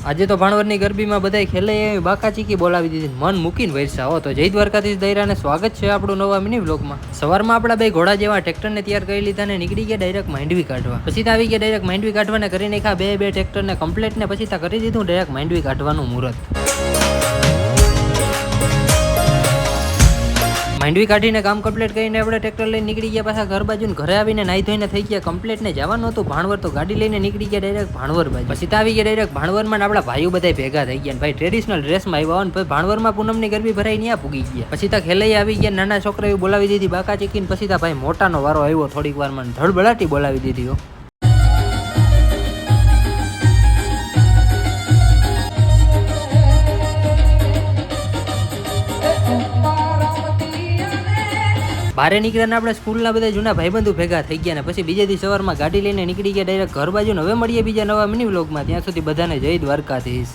આજે તો ભાણવરની ગરબીમાં બધાય ખેલે બાકા ચીકી બોલાવી દીધી, મન મૂકીને વરસા હો. તો જય દ્વારકાધીશ દૈરાને સ્વાગત છે આપણું નવા મિની વ્લોગમાં. સવારમાં આપણા બે ઘોડા જેવા ટ્રેક્ટરને તૈયાર કરી લીધા ને નીકળી ગયા ડાયરેક્ટ માંડવી કાઢવા. પછી આવી ગયા ડાયરેક્ટ માંડવી કાઢવાને કરી નાખ્યા બે ટ્રેક્ટરને કમ્પ્લીટ ને પછી કરી દીધું ડાયરેક્ટ માંડવી કાઢવાનું મુહૂર્ત. માંડવી કાઢીને કામ કમ્પ્લીટ કરીને આપણે ટ્રેક્ટર લઈને નીકળી ગયા પાછા ઘર બાજુ. ઘરે આવીને નાઈ ધોઈને થઈ ગયા કમ્પ્લીટ ને જવાનું હતું ભાણવર, તો ગાડી લઈને નીકળી ગયા ડાયરેક્ટ ભાણવર બાજુ. પછી આવી ગયા ડાયરેક્ટ ભાણવરમાં આપણા ભાઈઓ બધા ભેગા થઈ ગયા. ભાઈ ટ્રેડિશનલ ડ્રેસમાં આવ્યા હોય, ભાણવરમાં પૂનમની ગરબી ભરાઈ ત્યાં પૂગી ગયા. પછી ખેલાઈ આવી ગયા, નાના છોકરાઓ બોલાવી દીધી બાકા ચીકીને. પછી ભાઈ મોટાનો વારો આવ્યો, થોડીક વારમાં ધડબડાટી બોલાવી દીધી. બારે નીકળ્યા આપણે સ્કૂલના બધા જૂના ભાઈબંધુ ભેગા થઈ ગયા ને પછી બીજે દી સવારમાં ગાડી લઈને નીકળી ગયા ડાયરેક્ટ ઘર બાજુ. હવે મળીએ બીજા નવા મિની વ્લોગમાં. ત્યાં સુધી બધાને જય દ્વારકાધીશ.